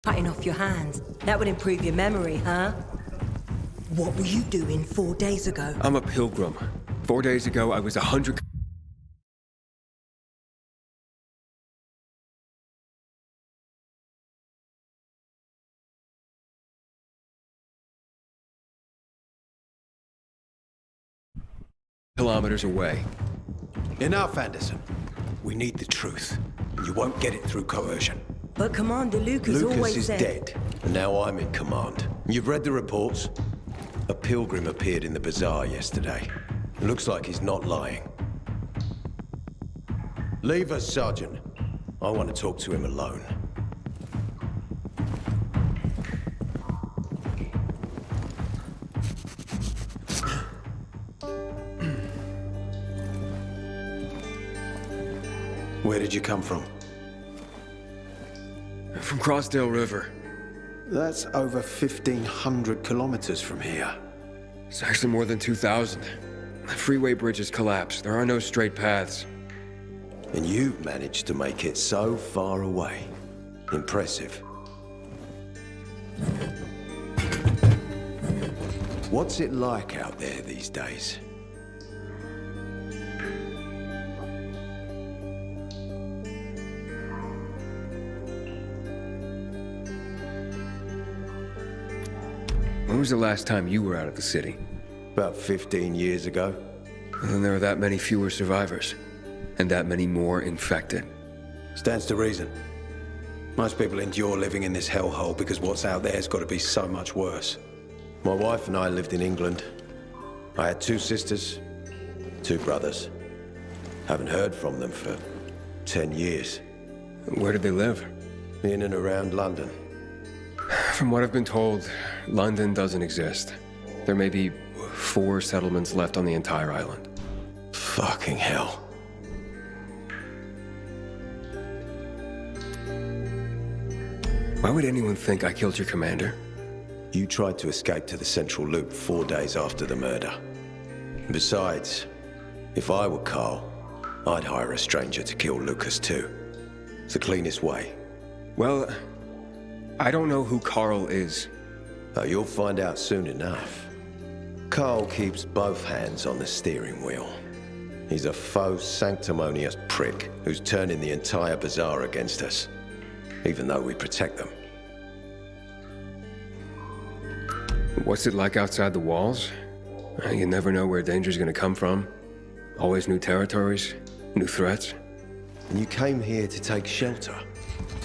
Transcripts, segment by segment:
Cutting off your hands. That would improve your memory, huh? What were you doing 4 days ago? I'm a pilgrim. 4 days ago, I was 100... kilometers away. Enough, Anderson. We need the truth, and you won't get it through coercion. But Commander Lucas always is said... dead, and now I'm in command. You've read the reports? A pilgrim appeared in the bazaar yesterday. Looks like he's not lying. Leave us, Sergeant. I want to talk to him alone. Where did you come from? From Crossdale River. That's over 1,500 kilometers from here. It's actually more than 2,000. The freeway bridges collapsed. There are no straight paths. And you've managed to make it so far away. Impressive. What's it like out there these days? When was the last time you were out of the city? About 15 years ago. And then there are that many fewer survivors. And that many more infected. Stands to reason. Most people endure living in this hellhole because what's out there's got to be so much worse. My wife and I lived in England. I had 2 sisters, 2 brothers. Haven't heard from them for 10 years. Where did they live? In and around London. From what I've been told, London doesn't exist. There may be 4 settlements left on the entire island. Fucking hell. Why would anyone think I killed your commander? You tried to escape to the Central Loop 4 days after the murder. Besides, if I were Carl, I'd hire a stranger to kill Lucas too. It's the cleanest way. Well, I don't know who Carl is. Oh, you'll find out soon enough. Carl keeps both hands on the steering wheel. He's a faux sanctimonious prick who's turning the entire bazaar against us, even though we protect them. What's it like outside the walls? You never know where danger's gonna come from. Always new territories, new threats. And you came here to take shelter?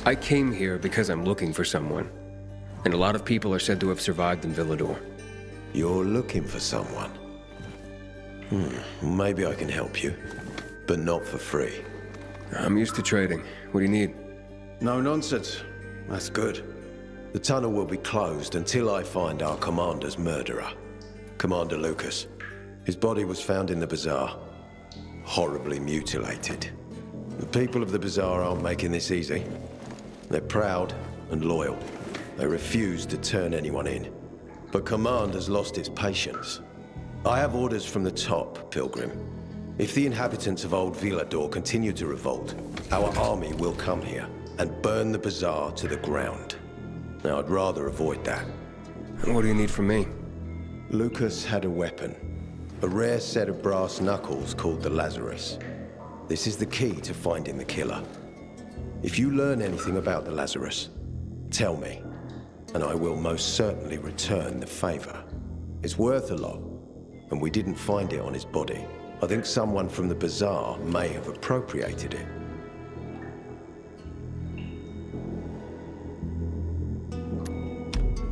I came here because I'm looking for someone. And a lot of people are said to have survived in Villador. You're looking for someone? Maybe I can help you, but not for free. I'm used to trading. What do you need? No nonsense. That's good. The tunnel will be closed until I find our commander's murderer, Commander Lucas. His body was found in the bazaar, horribly mutilated. The people of the bazaar aren't making this easy. They're proud and loyal. They refuse to turn anyone in. But command has lost its patience. I have orders from the top, Pilgrim. If the inhabitants of Old Villador continue to revolt, our army will come here and burn the bazaar to the ground. Now, I'd rather avoid that. What do you need from me? Lucas had a weapon. A rare set of brass knuckles called the Lazarus. This is the key to finding the killer. If you learn anything about the Lazarus, tell me, and I will most certainly return the favor. It's worth a lot, and we didn't find it on his body. I think someone from the bazaar may have appropriated it.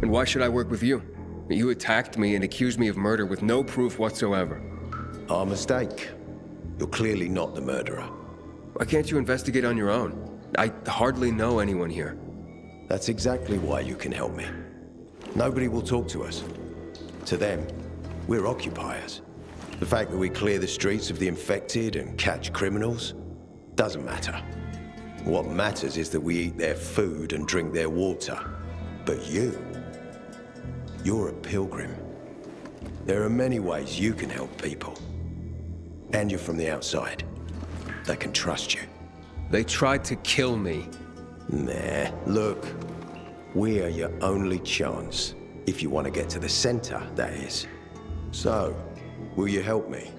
And why should I work with you? You attacked me and accused me of murder with no proof whatsoever. Our mistake. You're clearly not the murderer. Why can't you investigate on your own? I hardly know anyone here. That's exactly why you can help me. Nobody will talk to us. To them, we're occupiers. The fact that we clear the streets of the infected and catch criminals doesn't matter. What matters is that we eat their food and drink their water. But you're a pilgrim. There are many ways you can help people. And you're from the outside. They can trust you. They tried to kill me. Nah, look. We are your only chance. If you want to get to the center, that is. So, will you help me?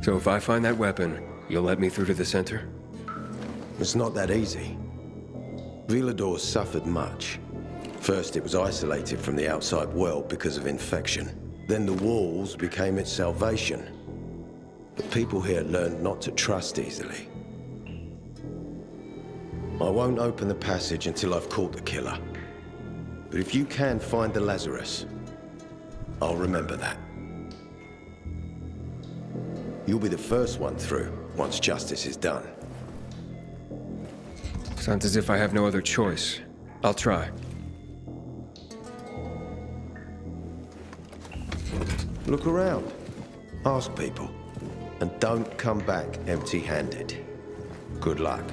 So if I find that weapon, you'll let me through to the center? It's not that easy. Villador suffered much. First, it was isolated from the outside world because of infection. Then the walls became its salvation. But people here learned not to trust easily. I won't open the passage until I've caught the killer. But if you can find the Lazarus, I'll remember that. You'll be the first one through, once justice is done. Sounds as if I have no other choice. I'll try. Look around. Ask people. And don't come back empty-handed. Good luck.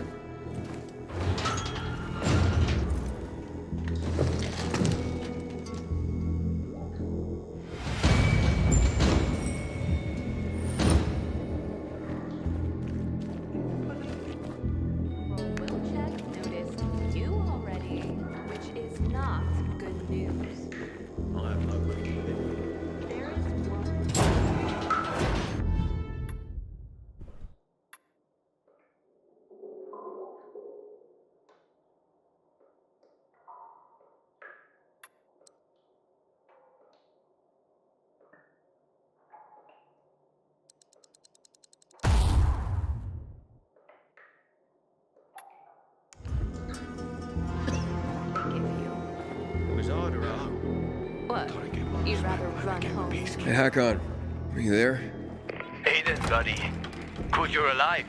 What? You'd rather run home? Hey, Hakon. Are you there? Aiden, buddy. Good you're alive.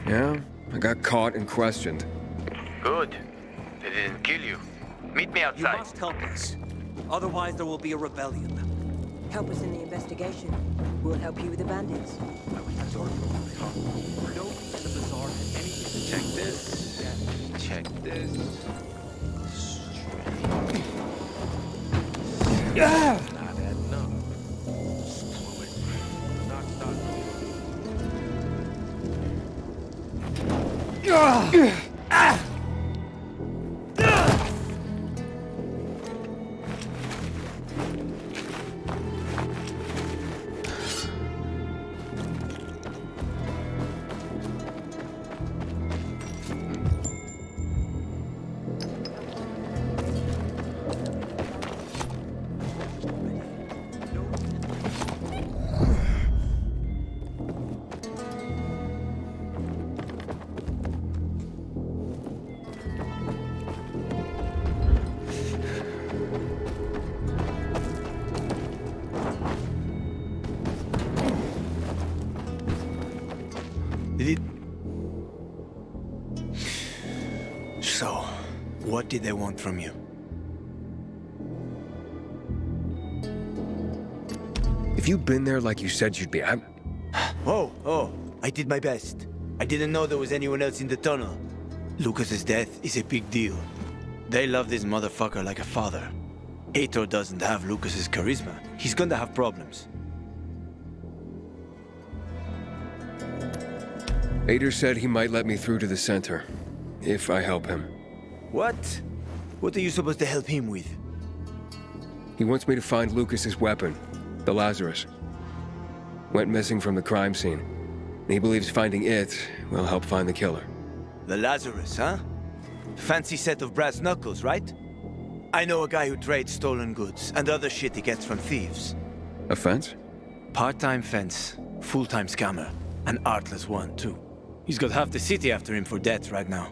Yeah? I got caught and questioned. Good. They didn't kill you. Meet me You outside. must help us. Otherwise, there will be a rebellion. Help us in the investigation. We'll help you with the bandits. I was absorbed from the car. Nobody in the bazaar had anything to Check this. Check this. Yeah! Not enough. Screw it. Knock. So, what did they want from you? If you'd been there like you said you'd be, Oh, I did my best. I didn't know there was anyone else in the tunnel. Lucas's death is a big deal. They love this motherfucker like a father. Aitor doesn't have Lucas's charisma. He's gonna have problems. Ader said he might let me through to the center, if I help him. What? What are you supposed to help him with? He wants me to find Lucas's weapon, the Lazarus. Went missing from the crime scene. He believes finding it will help find the killer. The Lazarus, huh? Fancy set of brass knuckles, right? I know a guy who trades stolen goods and other shit he gets from thieves. A fence? Part-time fence, full-time scammer. An artless one, too. He's got half the city after him for debt right now.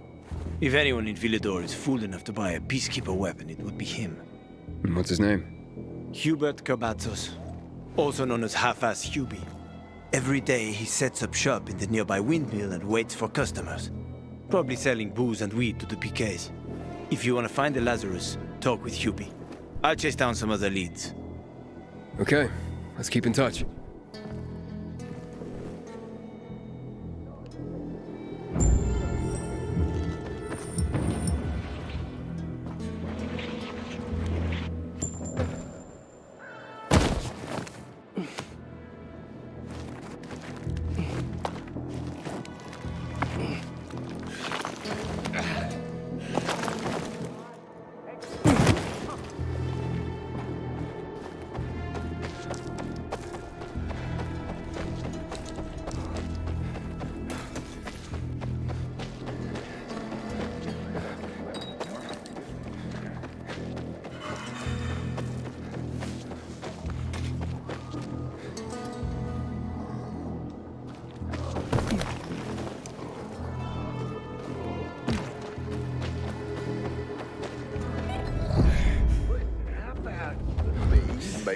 If anyone in Villador is fool enough to buy a peacekeeper weapon, it would be him. And what's his name? Hubert Kerbatzos, also known as Half-Ass Hubie. Every day he sets up shop in the nearby windmill and waits for customers. Probably selling booze and weed to the PKs. If you want to find the Lazarus, talk with Hubie. I'll chase down some other leads. Okay, let's keep in touch.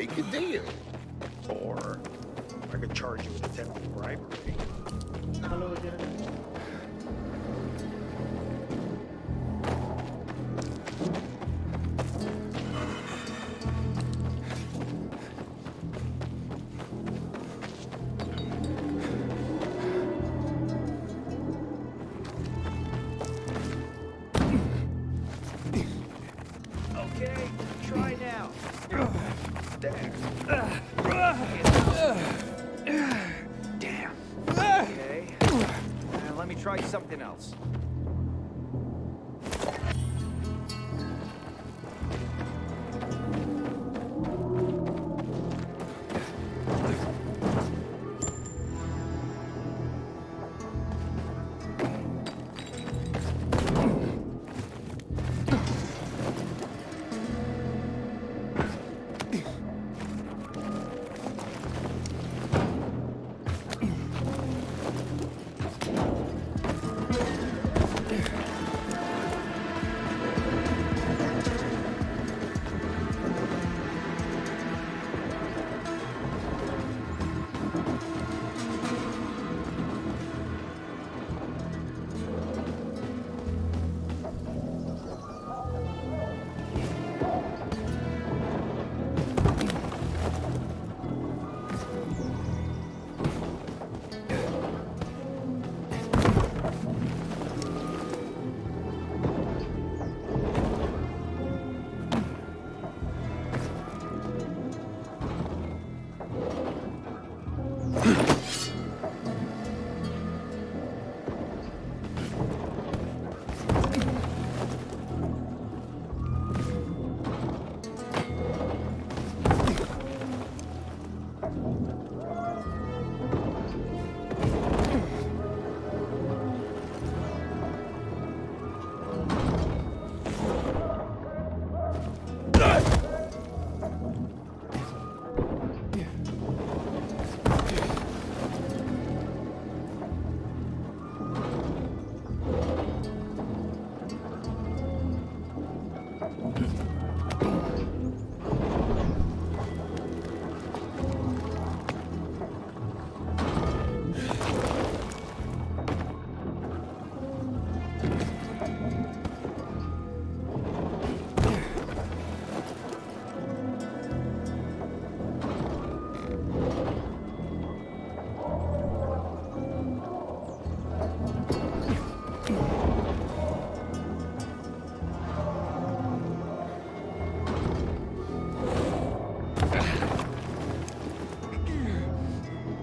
make a deal. Or I could charge you with attempted bribery. Okay, try now. There. Damn. Okay. Let me try something else.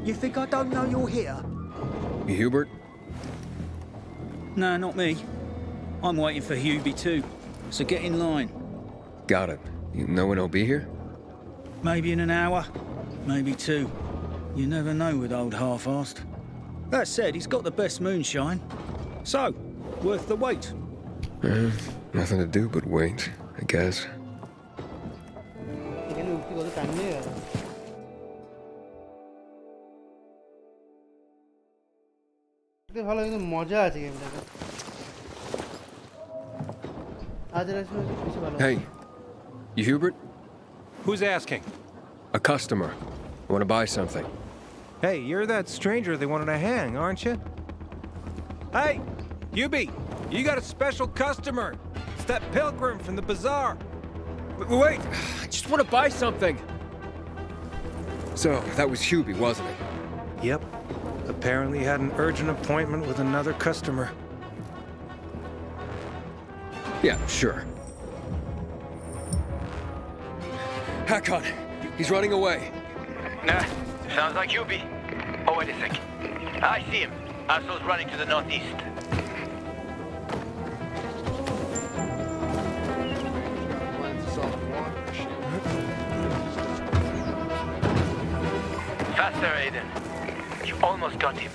You think I don't know you're here? You Hubert? No, not me. I'm waiting for Hubie too, so get in line. Got it. You know when he'll be here? Maybe in an hour, maybe two. You never know with old half-assed. That said, he's got the best moonshine. So, worth the wait. Nothing to do but wait, I guess. ভালো কিন্তু মজা আছে গেমটাতে আজ রাতে কিছু ভালো Hey, you Hubert? Who's asking? A customer. I want to buy something. Hey, you're that stranger they wanted to hang, aren't you? Hey, Hubie, you got a special customer. It's that pilgrim from the bazaar. Wait, I just want to buy something. So, that was Hubie, wasn't it? Yep. Apparently had an urgent appointment with another customer. Yeah, sure. Hakon, he's running away. Nah, sounds like Hubie. Oh, wait a sec. I see him. ASUS running to the northeast. Faster, Aiden. You almost got him.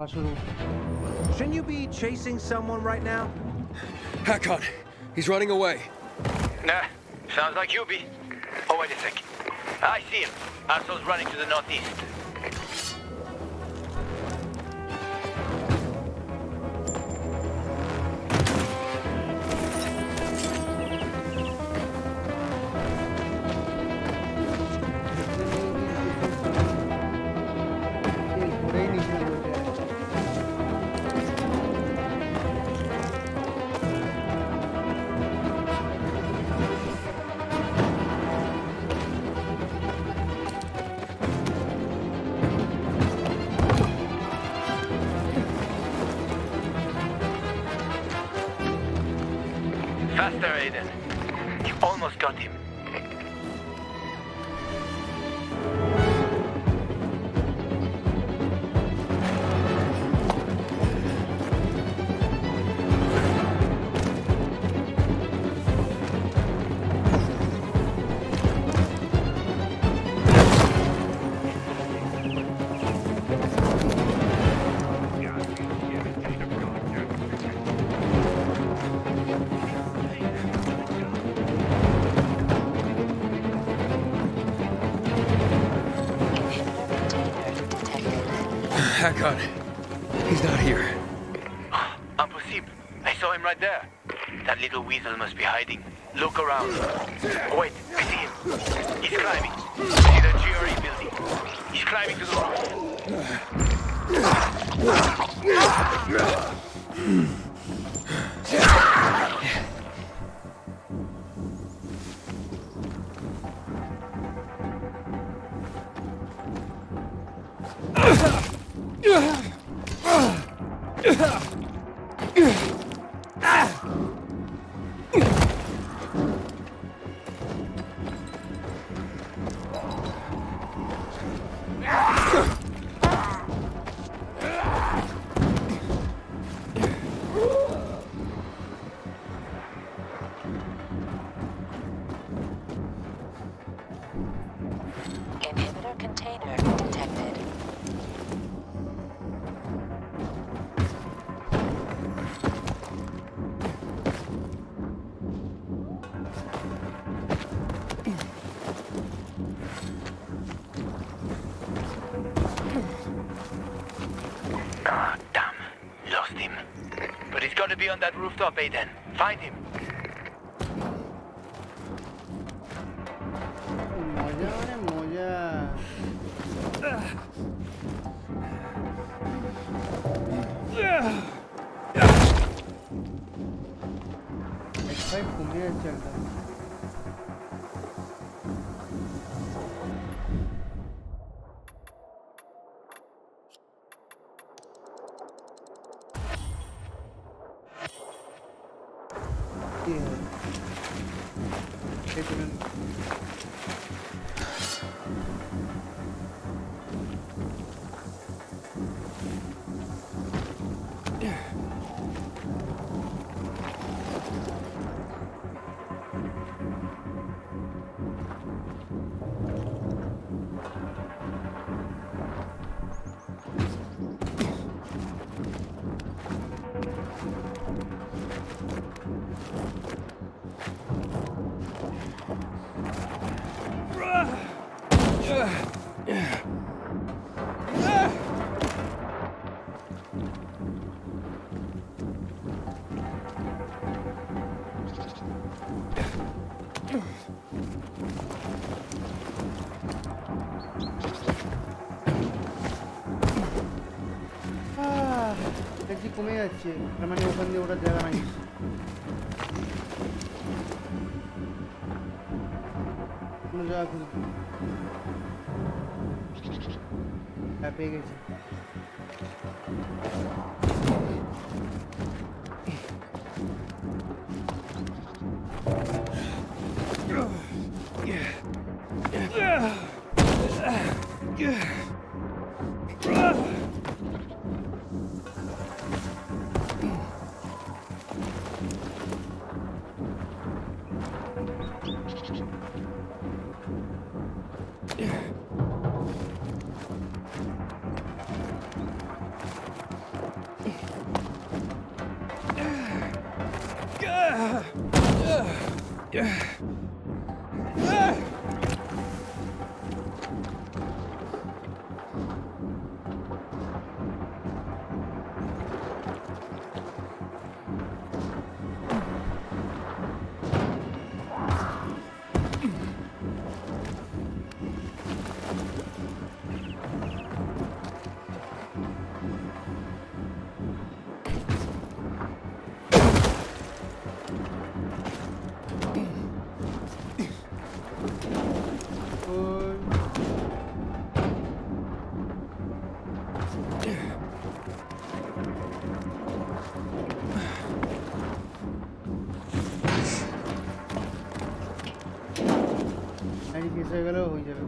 Shouldn't you be chasing someone right now? Hakon, he's running away. Nah, sounds like Hubie. Oh, wait a sec. I see him. ASUS running to the northeast. Faster, Aiden. You almost got him. Hakon, he's not here. Impossible. I saw him right there. That little weasel must be hiding. Look around. Oh, wait, I see him. He's climbing. See the GRE building. He's climbing to the Inhibitor container detected. Ah, damn. Lost him. But he's got to be on that rooftop, Aiden. Find him. কমে যাচ্ছে তার মানে ওখান দিয়ে ওটা জায়গা নাই কোনো জায়গা খুঁজছি হ্যাঁ পেয়ে গেছি হয়ে গেলেও হয়ে যাবে।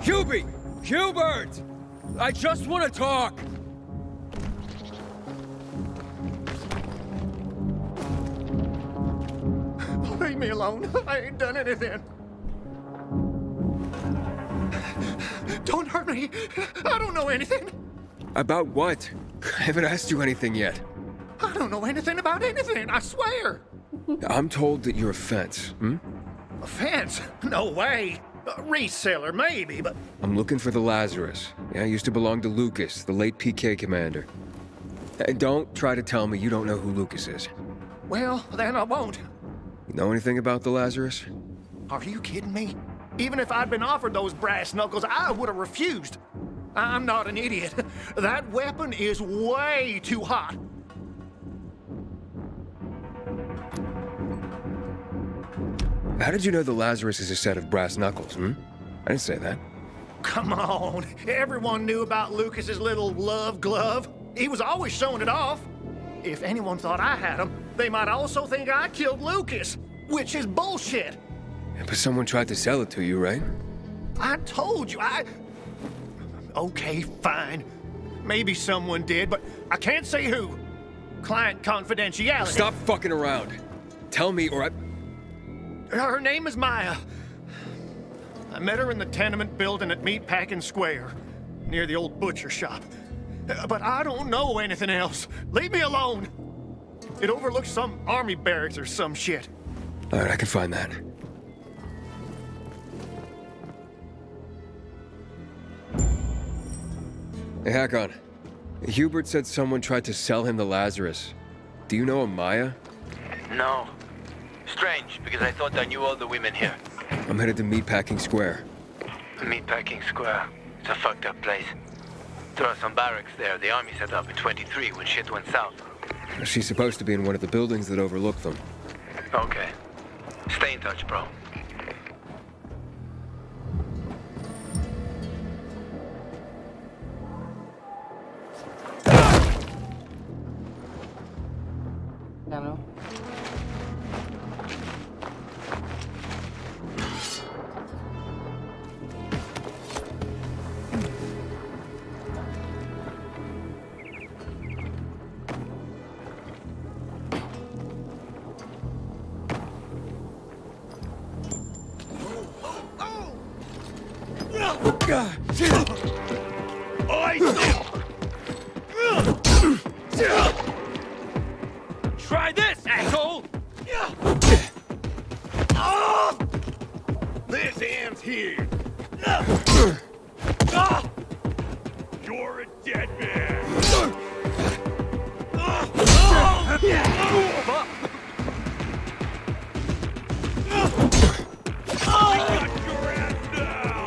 Hubie! Hubert! I just want to talk! Leave me alone. I ain't done anything. Don't hurt me. I don't know anything. About what? I haven't asked you anything yet. I don't know anything about anything, I swear. I'm told that you're a fence, A fence? No way. A reseller, maybe, but... I'm looking for the Lazarus. Yeah, used to belong to Lucas, the late PK commander. And don't try to tell me you don't know who Lucas is. Well, then I won't. You know anything about the Lazarus? Are you kidding me? Even if I'd been offered those brass knuckles, I would have refused. I'm not an idiot. That weapon is way too hot. How did you know the Lazarus is a set of brass knuckles, I didn't say that. Come on. Everyone knew about Lucas's little love glove. He was always showing it off. If anyone thought I had him, they might also think I killed Lucas, which is bullshit. But someone tried to sell it to you, right? I told you, Okay, fine. Maybe someone did, but I can't say who. Client confidentiality. Stop fucking around. Tell me or I... Her name is Maya. I met her in the tenement building at Meatpacking Square, near the old butcher shop. But I don't know anything else. Leave me alone. It overlooks some army barracks or some shit. All right, I can find that. Hey, Hakon. Hubert said someone tried to sell him the Lazarus. Do you know a Maya? No. Strange, because I thought I knew all the women here. I'm headed to Meatpacking Square. Meatpacking Square. It's a fucked up place. There are some barracks there the army set up in 23 when shit went south. She's supposed to be in one of the buildings that overlook them. Okay. Stay in touch, bro. জানো Try this, asshole! This ends here. You're a dead man. We got your ass now.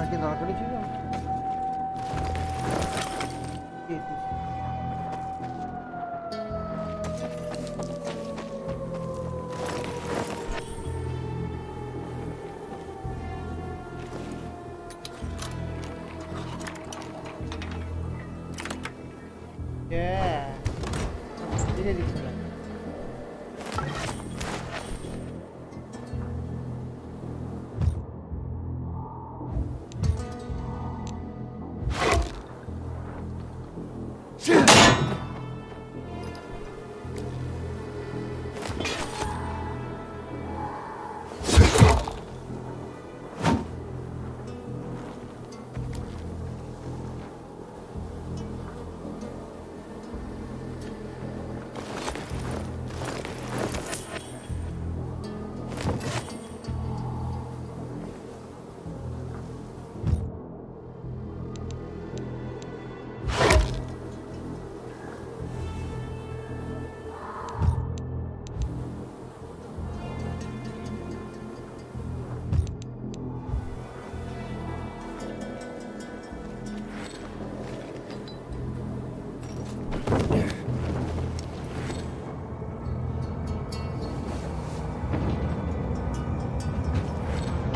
আগে দরকারই ছিল ধীরে দিচ্ছিল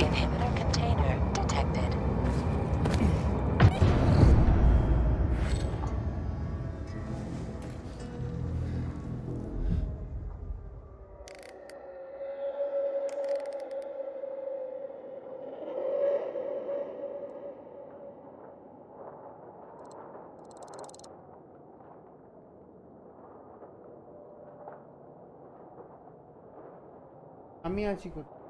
Inhibitor container detected. আমি আছি কোথায়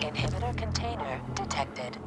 Inhibitor container detected.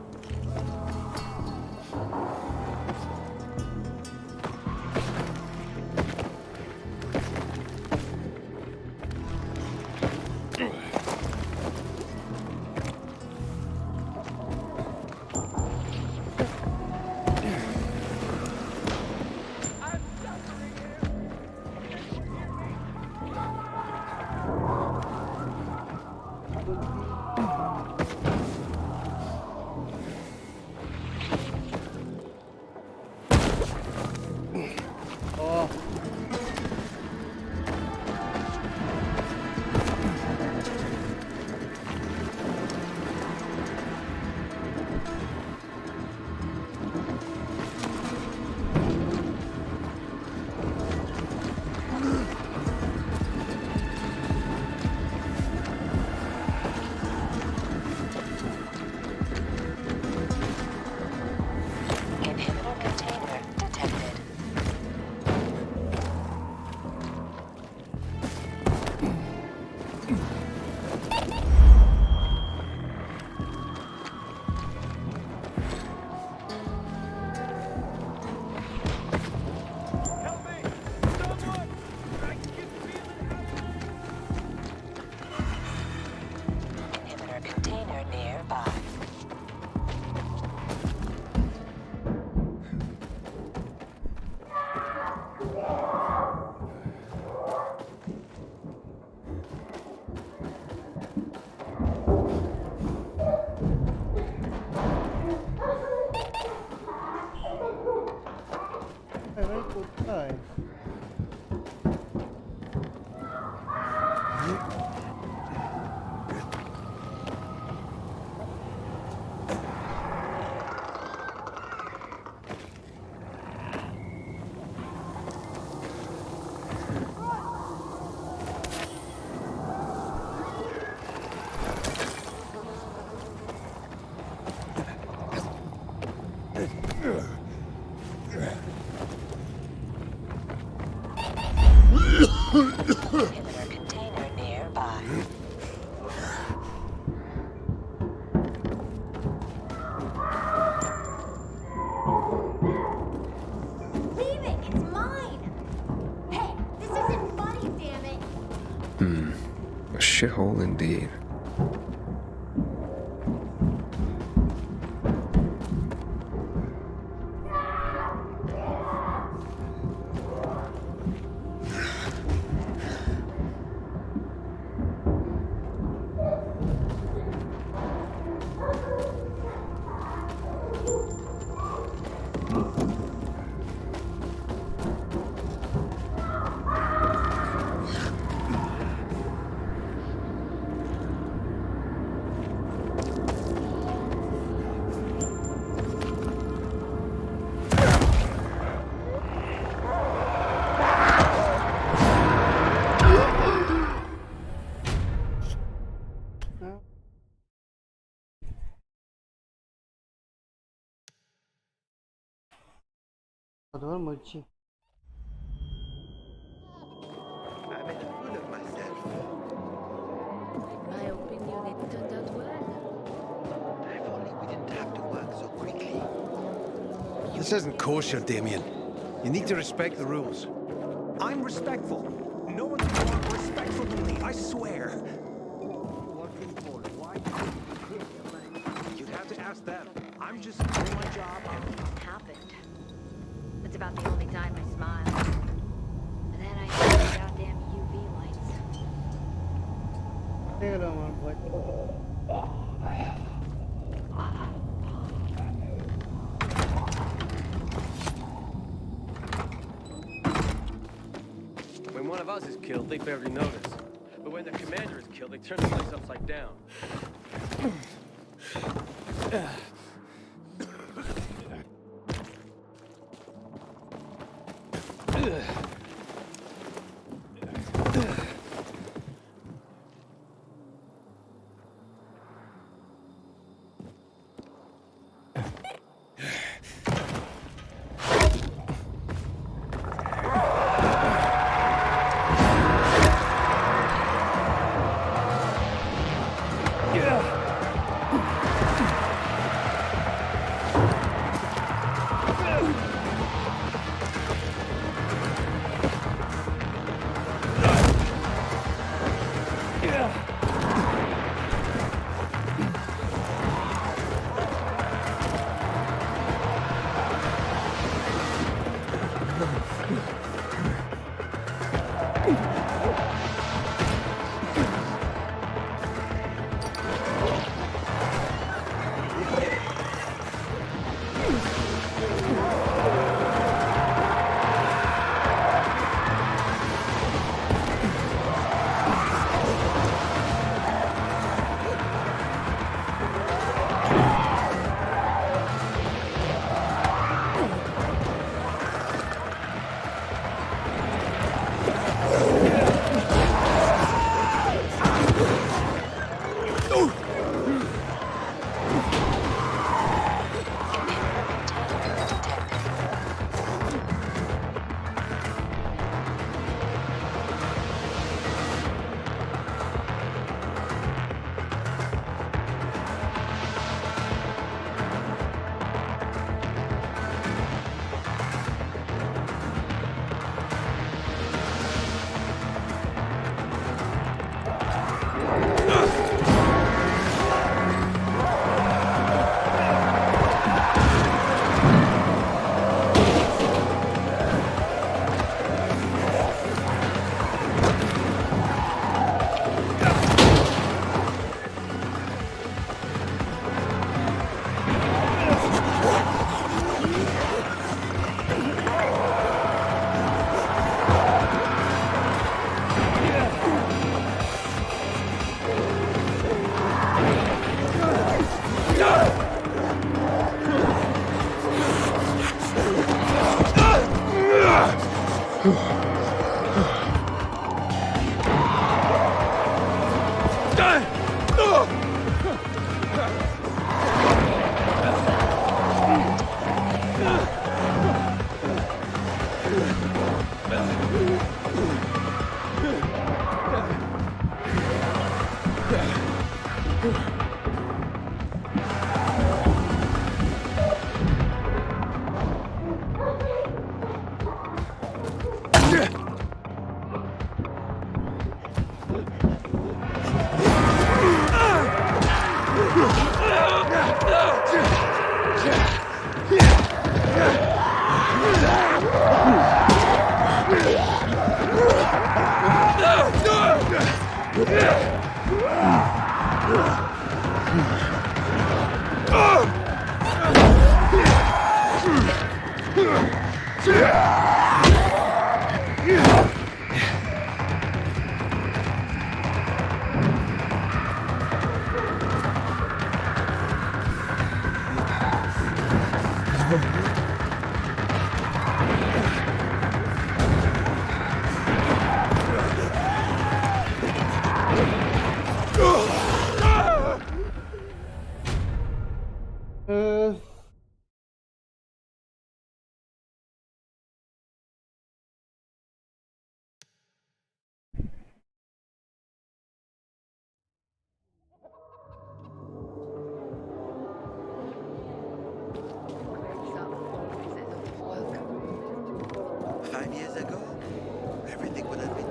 container nearby. भाई कुत्ता है Inhibitor container nearby. Leave it! It's mine! Hey, this isn't funny, damn it! A shithole indeed. Adamlar maçı. I'm in a fool of myself. In my opinion, it turned out well. If only we didn't have to work so quickly. This isn't kosher, Damien. You need to respect the rules. I'm respectful. No one's more respectful than me, I swear. You'd have to ask them. I'm just doing my job and It happened. It's about the only time I smiled. And then I saw the goddamn UV lights. Hello, my boy. When one of us is killed, they barely notice. But when the commander is killed, they turn the place upside down. Yeah.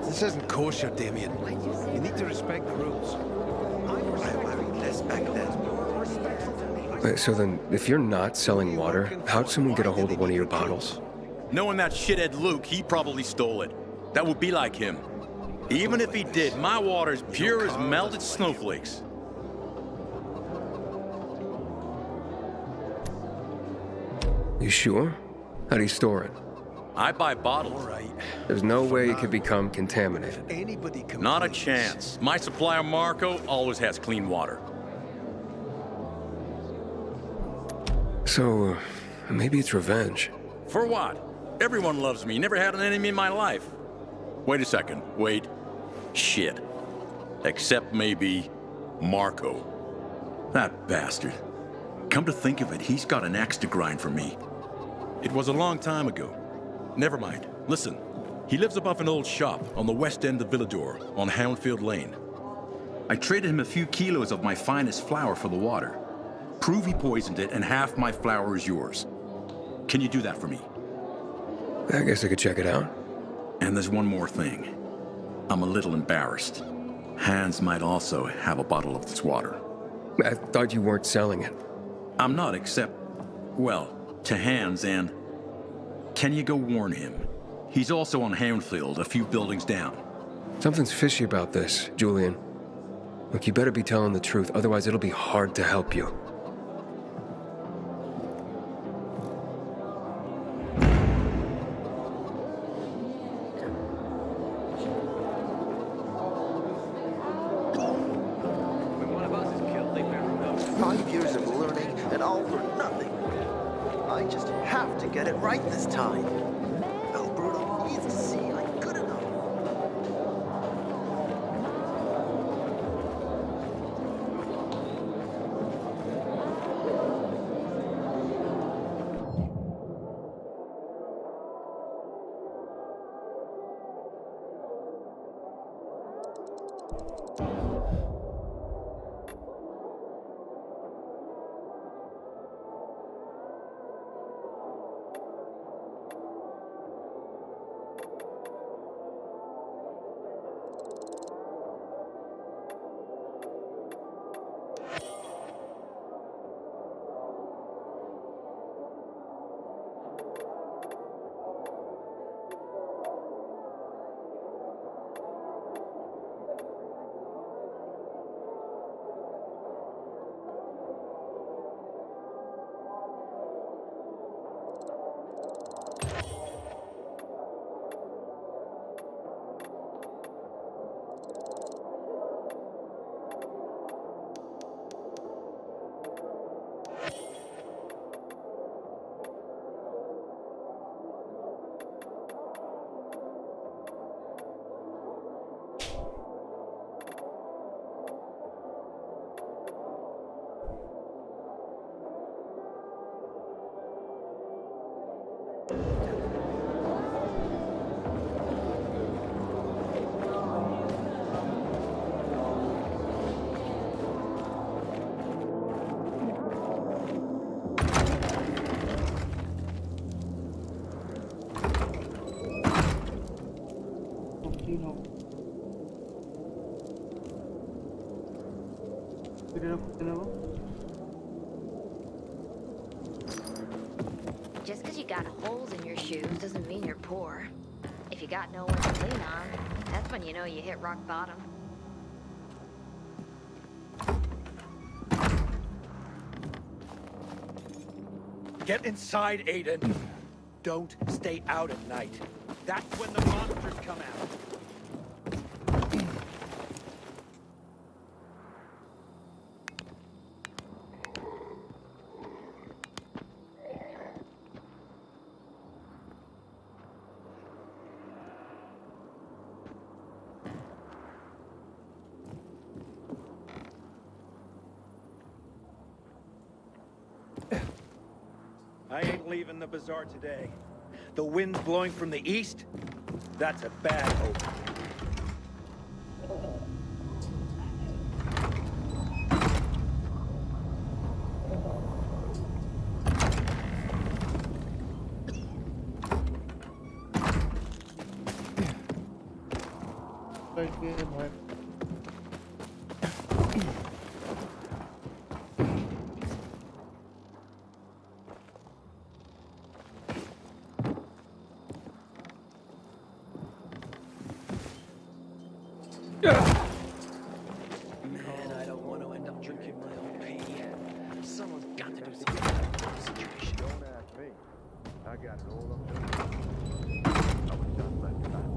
This isn't kosher, Damien. You need to respect the rules. I respect that. Wait, so then, if you're not selling water, how'd someone get a hold of one of your bottles? Knowing that shithead Luke, he probably stole it. That would be like him. Even if he did, my water's pure as melted snowflakes. You sure? How do you store it? I buy bottles. There's no way it could become contaminated. Not a chance. My supplier, Marco, always has clean water. So, maybe it's revenge. For what? Everyone loves me. Never had an enemy in my life. Wait a second. Wait. Shit. Except maybe Marco. That bastard. Come to think of it, he's got an axe to grind for me. It was a long time ago. Never mind. Listen. He lives above an old shop on the west end of Villador, on Houndfield Lane. I traded him a few kilos of my finest flour for the water. Prove he poisoned it, and half my flour is yours. Can you do that for me? I guess I could check it out. And there's one more thing. I'm a little embarrassed. Hans might also have a bottle of this water. I thought you weren't selling it. I'm not, except, well, to Hans, and can you go warn him? He's also on Houndfield, a few buildings down. Something's fishy about this, Julian. Look, you better be telling the truth, otherwise it'll be hard to help you. When one of us is killed, they better know. 5 years of learning and all for nothing. I just have to get it right this time. Alberto needs to see I'm good enough. Just because you got holes in your shoes doesn't mean you're poor. If you got no one to lean on, that's when you know you hit rock bottom. Get inside, Aiden. Don't stay out at night. That's when the monsters come out. I ain't leaving the bazaar today. The wind's blowing from the east? That's a bad omen. Man, I don't want to end up drinking my own pee. Someone's got to do something about the situation. Don't ask me. I got it all up there. I was done last time.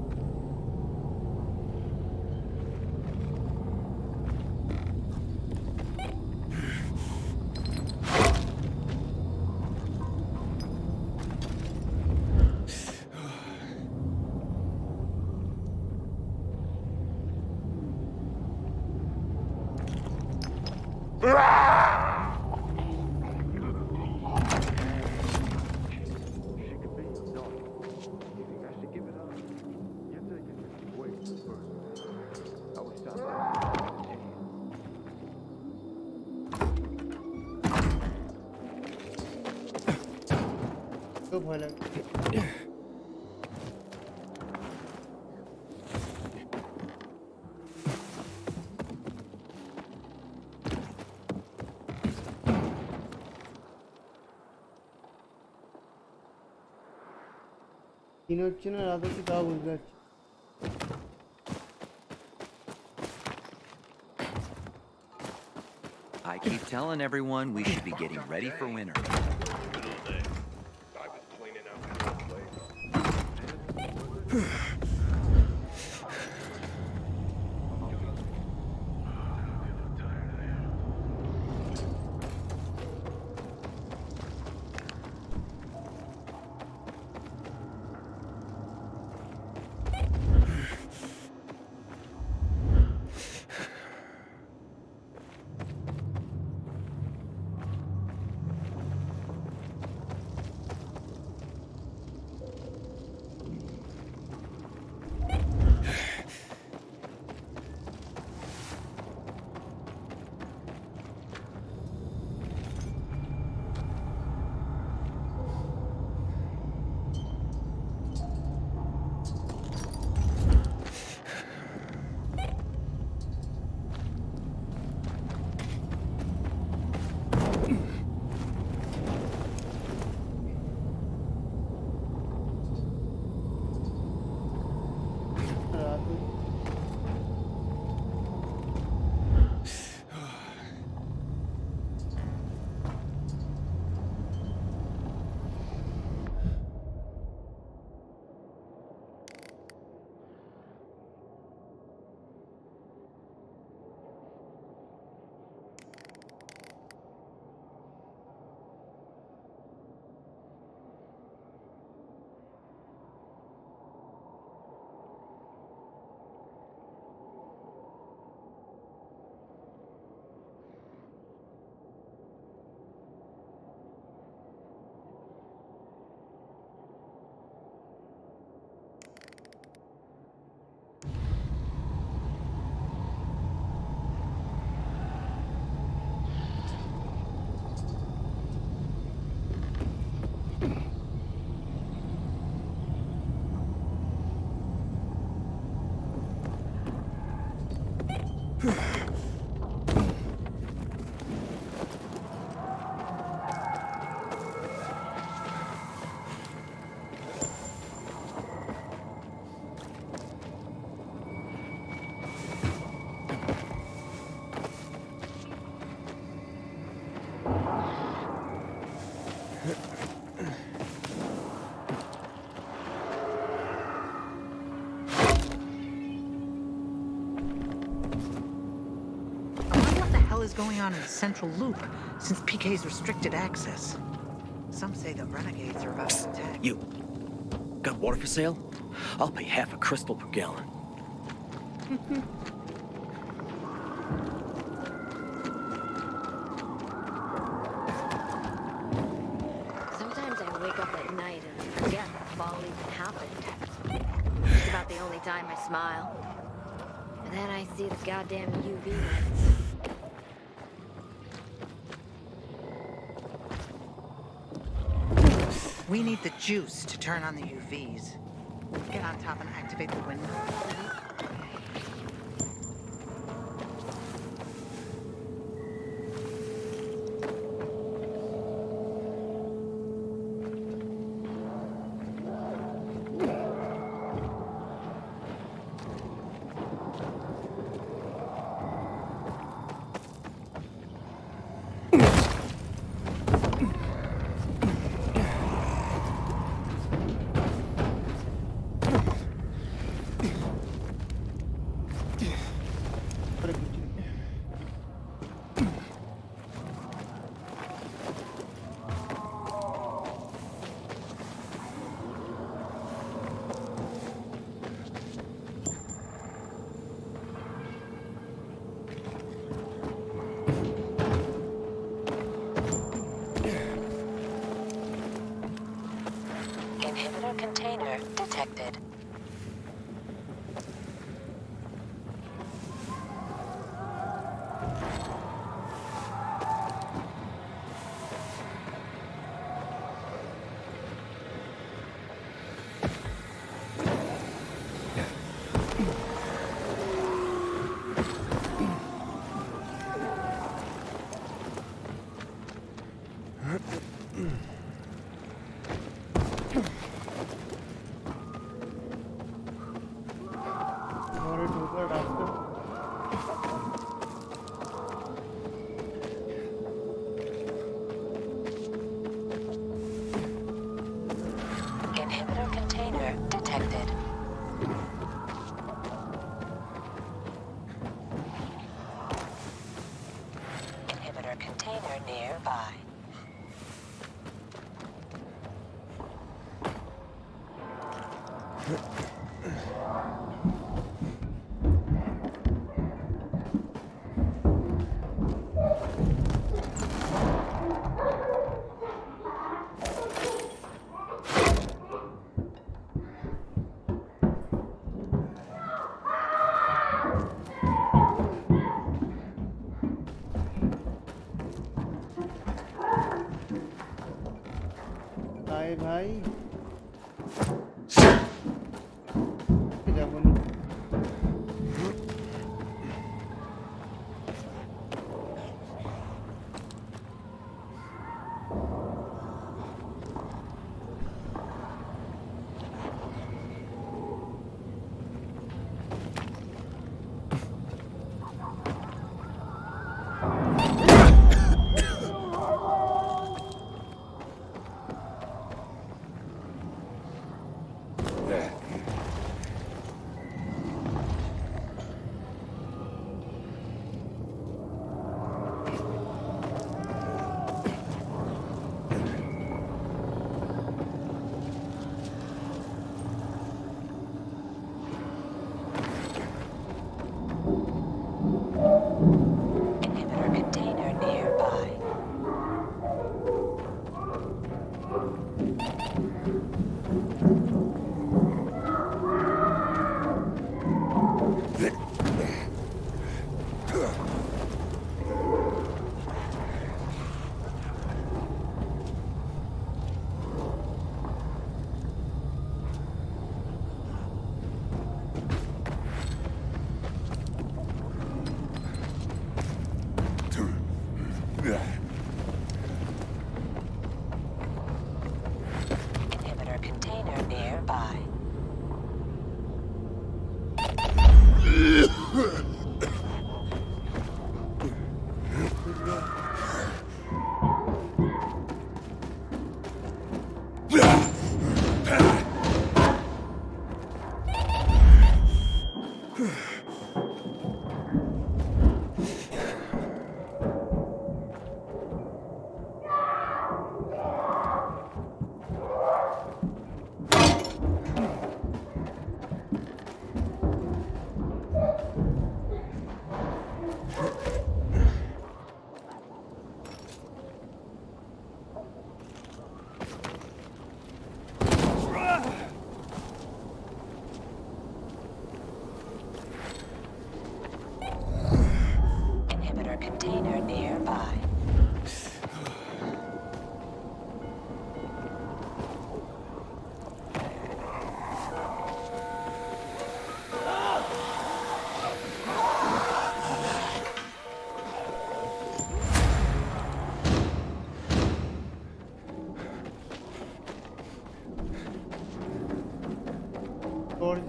तो भला तीनों चिन्ह रातों की ताब उधर I keep telling everyone we should be getting ready for winter. going on in the central loop since PK's restricted access. Some say the renegades are about to attack. You. Got water for sale? I'll pay half a crystal per gallon. Sometimes I wake up at night and forget the fall even happened. It's about the only time I smile. And then I see the goddamn UV lights. We need the juice to turn on the UVs. Get on top and activate the window. Inhibitor container detected. Inhibitor container detected. Inhibitor container nearby. आए भाई Inhibitor container nearby.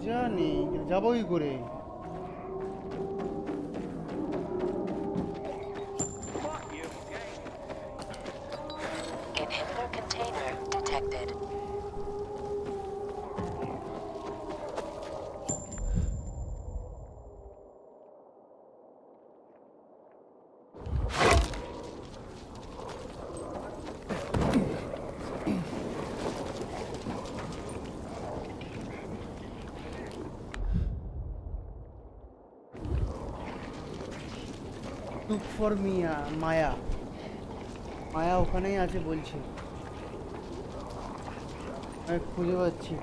জানি যাবো কি করে? Inhibitor container detected. Look for Maya. মায়া ওখানেই আছে বলছে। আমি খুঁজে পাচ্ছি।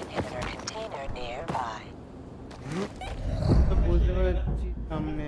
Inhibitor container nearby. বুঝতে পারছি সামনে।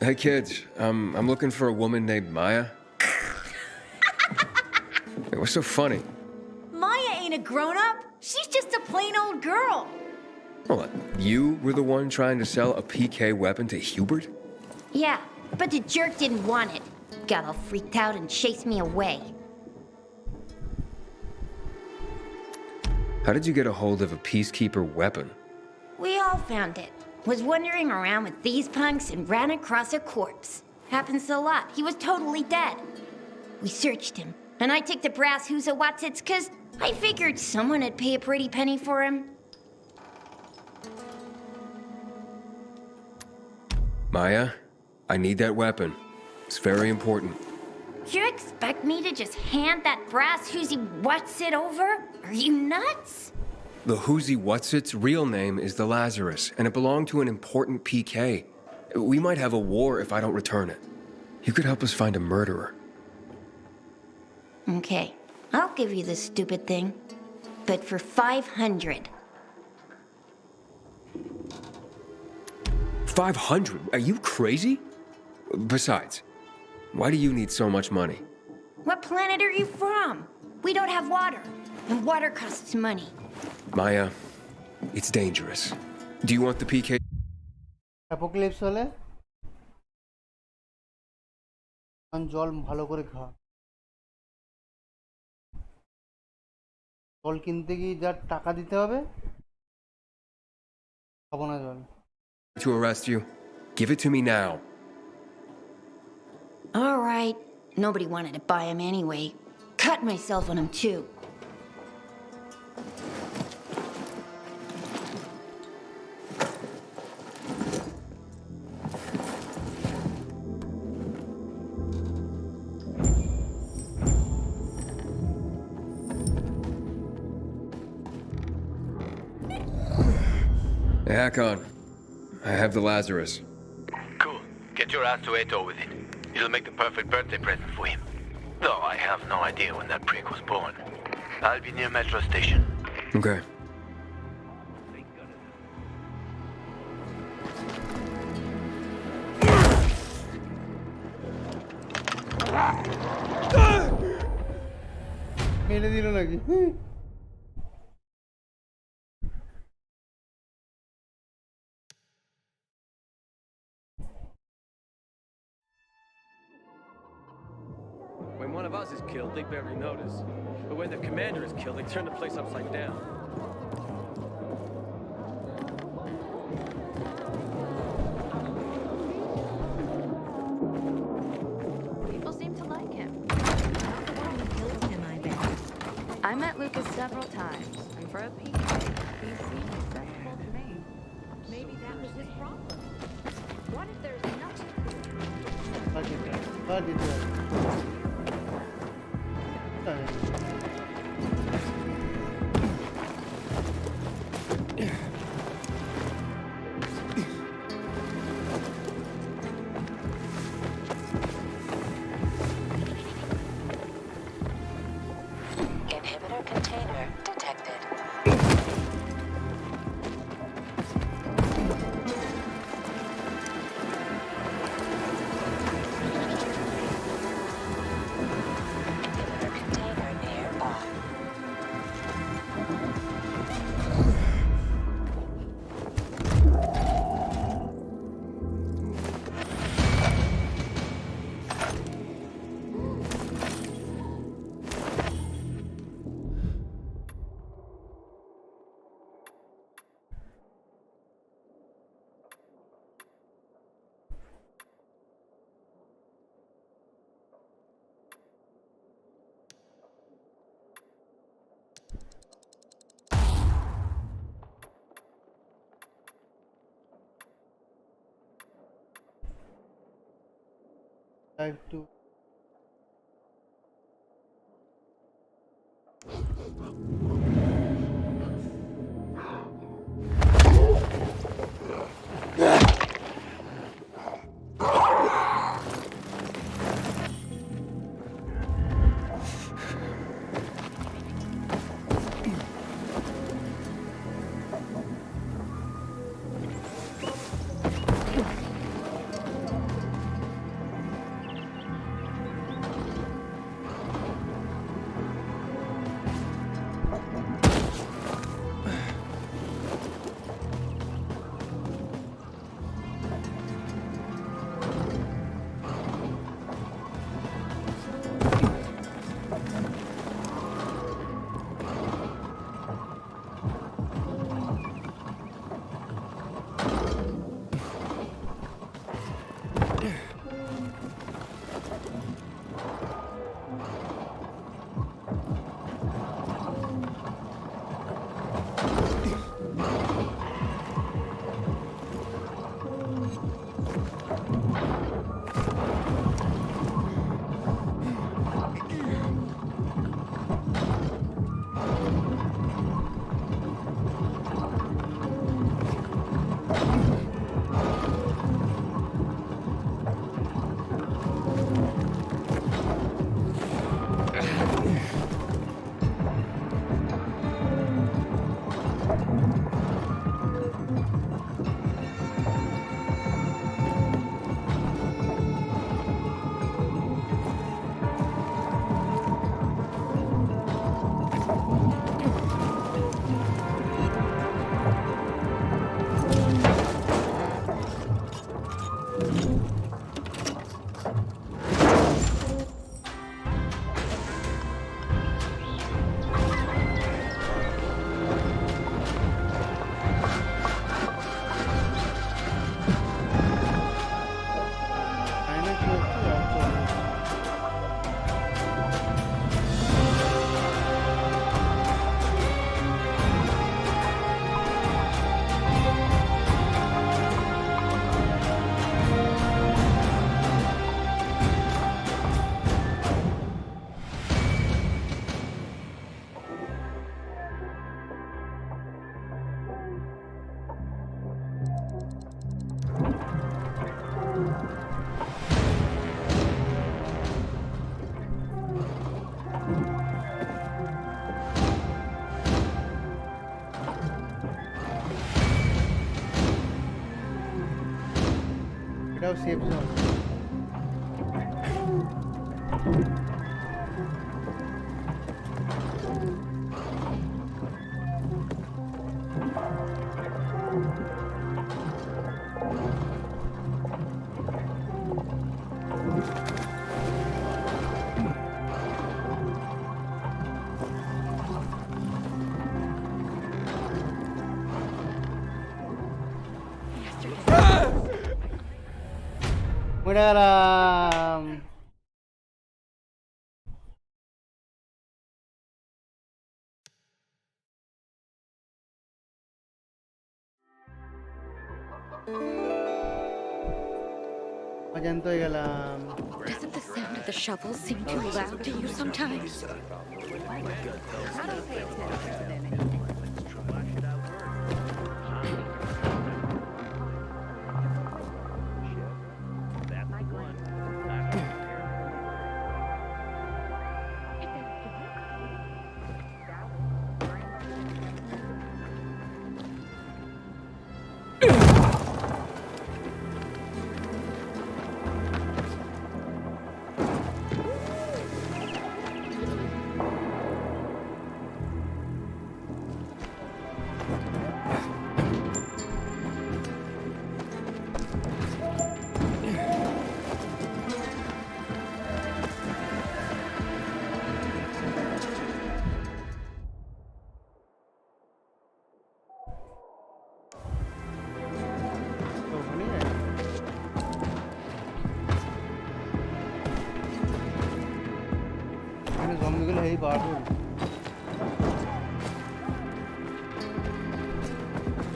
Hey kids, I'm looking for a woman named Maya. Hey, what's so funny? Maya ain't a grown-up. She's just a plain old girl. Hold on, you were the one trying to sell a PK weapon to Hubert? Yeah, but the jerk didn't want it. Got all freaked out and chased me away. How did you get a hold of a peacekeeper weapon? We all found it. Was wandering around with these punks and ran across a corpse. Happens a lot. He was totally dead. We searched him, and I took the brass who's a Watsits cause I figured someone would pay a pretty penny for him. Maya, I need that weapon. It's very important. You expect me to just hand that brass who's Watsit over? Are you nuts? The Whoosy Whatsit's real name is the Lazarus, and it belonged to an important PK. We might have a war if I don't return it. You could help us find a murderer. Okay, I'll give you this stupid thing. But for 500. 500? Are you crazy? Besides, why do you need so much money? What planet are you from? We don't have water, and water costs money. Maya, it's dangerous. Do you want the PK? Apocalypse হলে জল ভালো করে খা। জল কিনতে গিয়ে যা টাকা দিতে হবে খাবো না জল। To arrest you. Give it to me now. All right. Nobody wanted to buy him anyway. Cut myself on him, too. Hack on. I have the Lazarus. Cool. Get your ass to Eto with it. It'll make the perfect birthday present for him. Though I have no idea when that prick was born. I'll be near Metro Station. Okay. মেরে দিল নাকি? When one of us is killed, they barely notice. But when the commander is killed, they turn the place upside down. People seem to like him. I met Lucas several times, and for a PK, he seemed acceptable to me. Maybe that was his problem. What if there's nothing? Inhibitor container detected. Inhibitor container nearby. Type 2. जाओ safe zone Mudaram. Majanto galam. Doesn't the sound of the shovels seem too loud to you sometimes?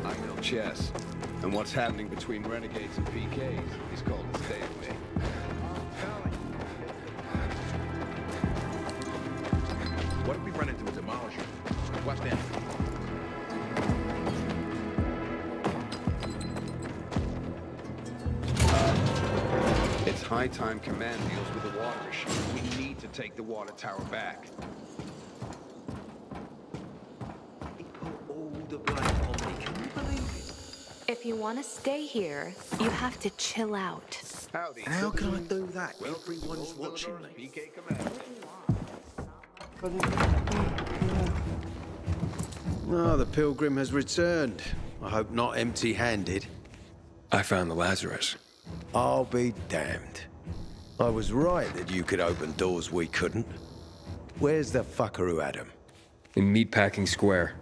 I know chess, and what's happening between renegades and PKs is called a stalemate. What if we run into a demolisher? Watch that. It's high time command deals with the water issue. We need to take the water tower back. If you want to stay here, you have to chill out. How can I do that? Everyone's watching me. PK command. Oh, the pilgrim has returned. I hope not empty-handed. I found the Lazarus. I'll be damned. I was right that you could open doors we couldn't. Where's the fucker who had him? In Meatpacking Square.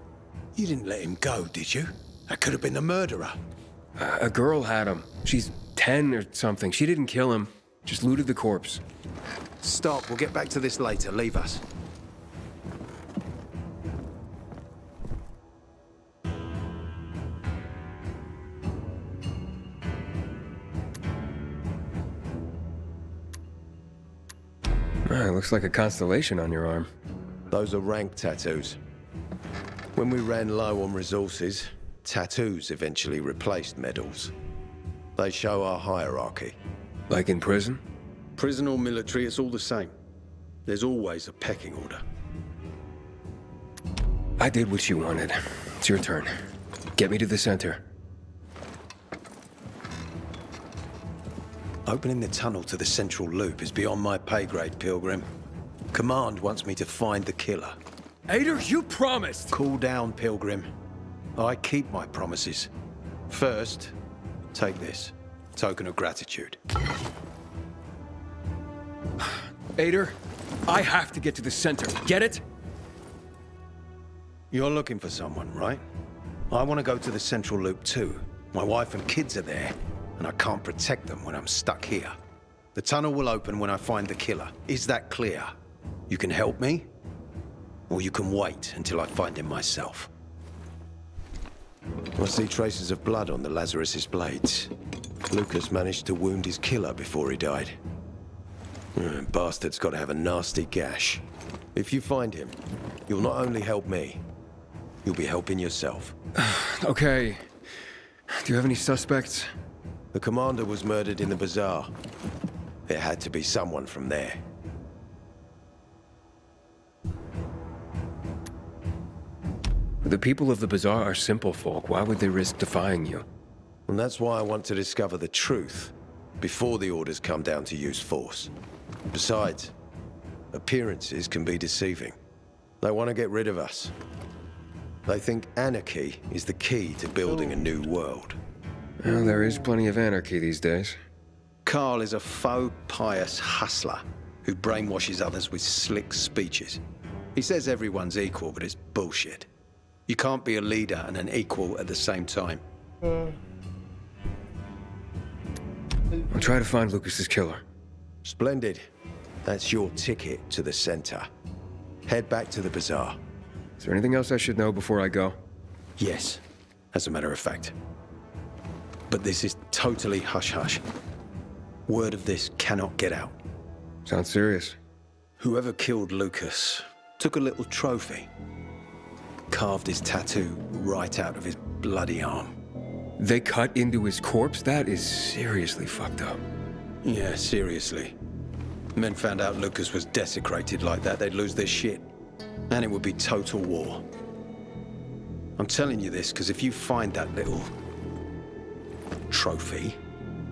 You didn't let him go, did you? That could have been the murderer. A girl had him. She's 10 or something. She didn't kill him. Just looted the corpse. Stop. We'll get back to this later. Leave us. It looks like a constellation on your arm. Those are rank tattoos. When we ran low on resources, tattoos eventually replaced medals. They show our hierarchy. Like in prison? Prison or military, it's all the same. There's always a pecking order. I did what you wanted. It's your turn. Get me to the center. Opening the tunnel to the central loop is beyond my pay grade, Pilgrim. Command wants me to find the killer. Ader, you promised! Cool down, Pilgrim. I keep my promises. First, take this. Token of gratitude. Ader, I have to get to the center. Get it? You're looking for someone, right? I want to go to the central loop too. My wife and kids are there, and I can't protect them when I'm stuck here. The tunnel will open when I find the killer. Is that clear? You can help me, or you can wait until I find him myself. I see traces of blood on the Lazarus's blades. Lucas managed to wound his killer before he died. Bastard's got to have a nasty gash. If you find him, you'll not only help me, you'll be helping yourself. Okay. Do you have any suspects? The commander was murdered in the bazaar. It had to be someone from there. The people of the bazaar are simple folk. Why would they risk defying you? And that's why I want to discover the truth before the orders come down to use force. Besides, appearances can be deceiving. They want to get rid of us. They think anarchy is the key to building a new world. Well, there is plenty of anarchy these days. Carl is a faux pious hustler who brainwashes others with slick speeches. He says everyone's equal, but it's bullshit. You can't be a leader and an equal at the same time. I'll try to find Lucas's killer. Splendid. That's your ticket to the center. Head back to the bazaar. Is there anything else I should know before I go? Yes, as a matter of fact. But this is totally hush-hush. Word of this cannot get out. Sounds serious. Whoever killed Lucas took a little trophy. Carved his tattoo right out of his bloody arm. They cut into his corpse? That is seriously fucked up. Yeah, seriously. Men found out Lucas was desecrated like that, they'd lose their shit. And it would be total war. I'm telling you this because if you find that little trophy,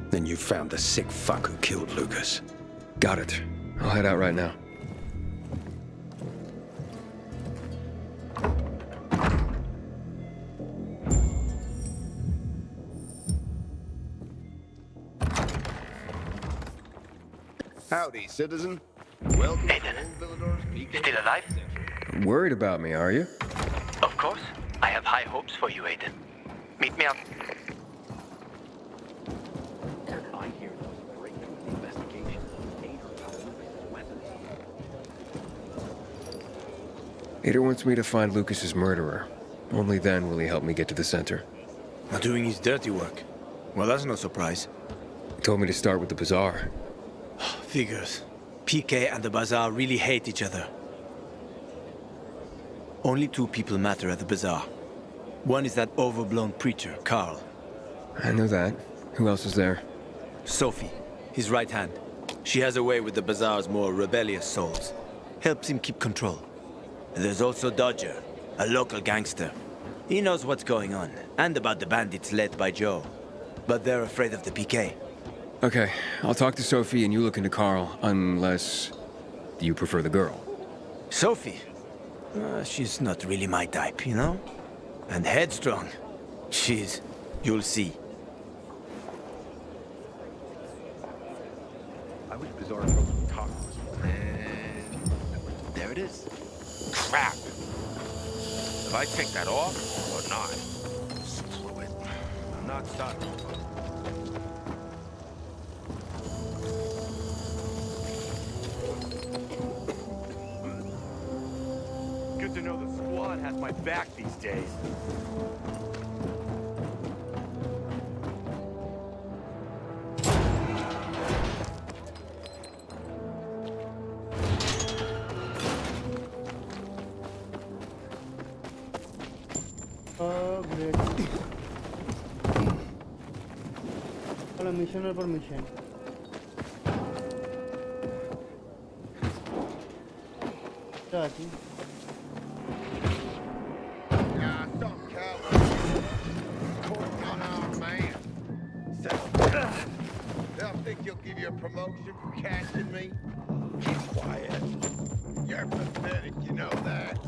then you found the sick fuck who killed Lucas. Got it. I'll head out right now. Howdy, citizen. Welcome to Villador's PK. Still alive? Worried about me, are you? Of course. I have high hopes for you, Aiden. Meet me up. I hear those break through the investigation ain't about Lucas's weapons. Ada wants me to find Lucas's murderer. Only then will he help me get to the center. Not doing his dirty work. Well, that's no surprise. He told me to start with the bazaar. Figures. PK and the bazaar really hate each other. Only two people matter at the bazaar. One is that overblown preacher, Carl. I know that. Who else is there? Sophie, his right hand. She has a way with the bazaar's more rebellious souls. Helps him keep control. There's also Dodger, a local gangster. He knows what's going on, and about the bandits led by Joe. But they're afraid of the PK. Okay, I'll talk to Sophie and you look into Carl, unless you prefer the girl. Sophie? She's not really my type, you know? And headstrong. She's... you'll see. I wish Bazaar folks would talk to us. And there it is. Crap! Did I take that off or not? Screw it. I'm not starting. Good to know the squad has my back these days. Great. Hello, mission or permission? Starting. Yeah, stop, coward. Courting on our man. They'll think you'll give you a promotion for catching me? Keep quiet. You're pathetic, you know that.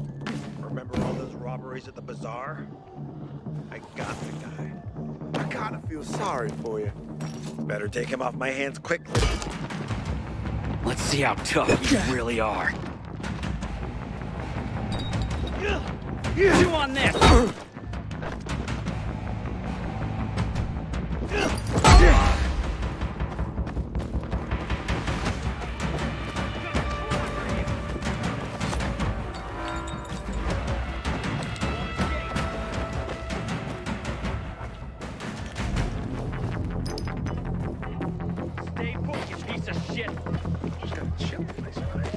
Remember all those robberies at the bazaar? I got the guy. I kinda feel sorry for you. Better take him off my hands quickly. Let's see how tough you really are. Chew on this! Stay put, you piece of shit! Just gotta chill, nice right?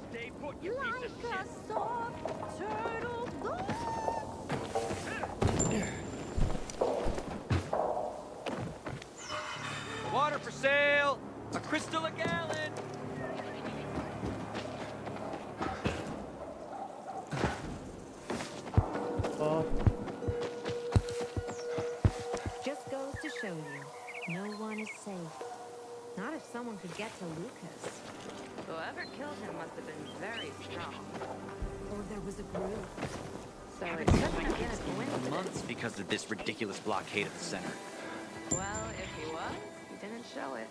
Stay put, you piece of shit! Water for sale! A Crystal a gallon! Just goes to show you, no one is safe. Not if someone could get to Lucas. Whoever killed him must have been very strong. Or there was a group. So it couldn't have been a coincidence. Months because of this ridiculous blockade of the center. Well, if he was, he didn't show it.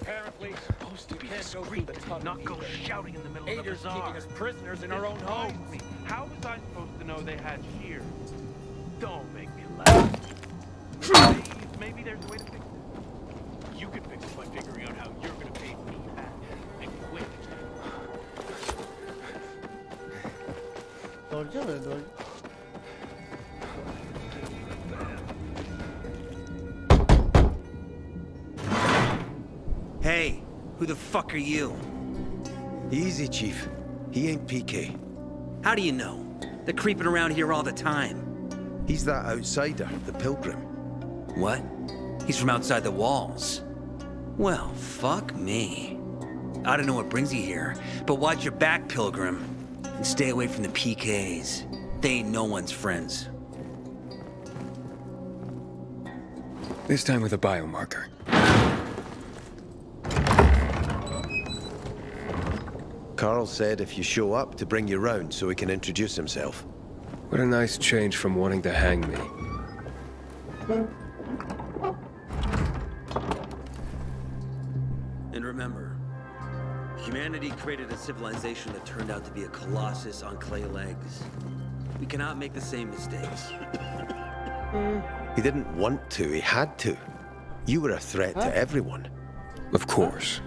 Apparently, supposed to be discreet, not go shouting in the middle of the bazaar. Keeping us prisoners in our own homes. How was I supposed to know they had shears? Don't make me laugh. Maybe there's a way to fix it. You can fix it by figuring out how you're gonna pay me back. And quick. Hey, who the fuck are you? Easy, Chief. He ain't PK. How do you know? They're creeping around here all the time. He's that outsider, the Pilgrim. What? He's from outside the walls. Well, fuck me. I don't know what brings you here, but watch your back, Pilgrim. And stay away from the PKs. They ain't no one's friends. This time with a biomarker. Carl said if you show up to bring you round so he can introduce himself. What a nice change from wanting to hang me. And remember, humanity created a civilization that turned out to be a colossus on clay legs. We cannot make the same mistakes. He didn't want to, he had to. You were a threat to everyone. Of course.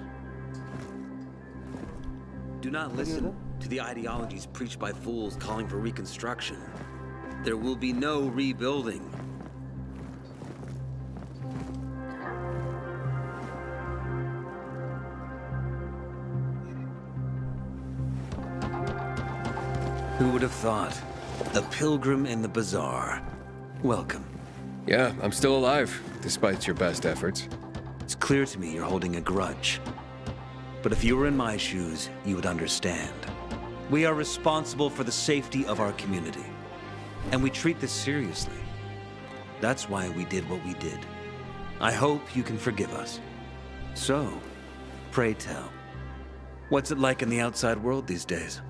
Do not listen to the ideologies preached by fools calling for reconstruction. There will be no rebuilding. Who would have thought? A pilgrim in the bazaar. Welcome. Yeah, I'm still alive, despite your best efforts. It's clear to me you're holding a grudge. But if you were in my shoes, you would understand. We are responsible for the safety of our community. And we treat this seriously. That's why we did what we did. I hope you can forgive us. So, pray tell, what's it like in the outside world these days?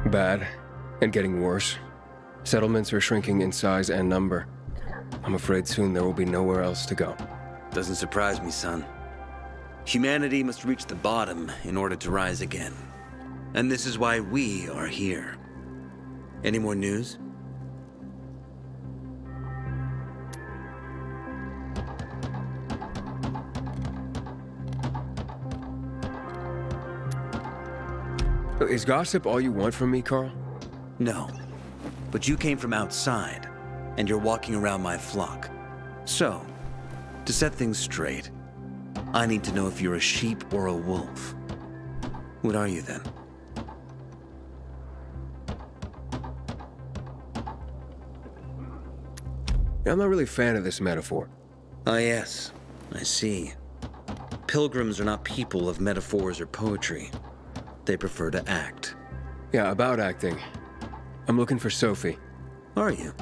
Bad, and getting worse. Settlements are shrinking in size and number. I'm afraid soon there will be nowhere else to go. Doesn't surprise me, son. Humanity must reach the bottom in order to rise again. And this is why we are here. Any more news? Is gossip all you want from me, Carl? No. But you came from outside, and you're walking around my flock. So, to set things straight, I need to know if you're a sheep or a wolf. What are you then? I'm not really a fan of this metaphor. Ah, yes. I see. Pilgrims are not people of metaphors or poetry. They prefer to act. Yeah, about acting. I'm looking for Sophie. Are you?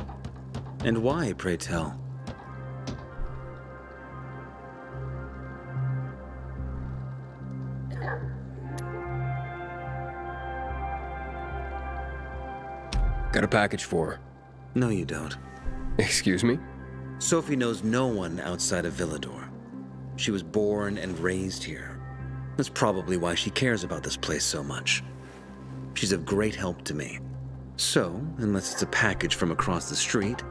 And why, pray tell? Got a package for her. No, you don't. Excuse me? Sophie knows no one outside of Villador. She was born and raised here. That's probably why she cares about this place so much. She's of great help to me. So, unless it's a package from across the street,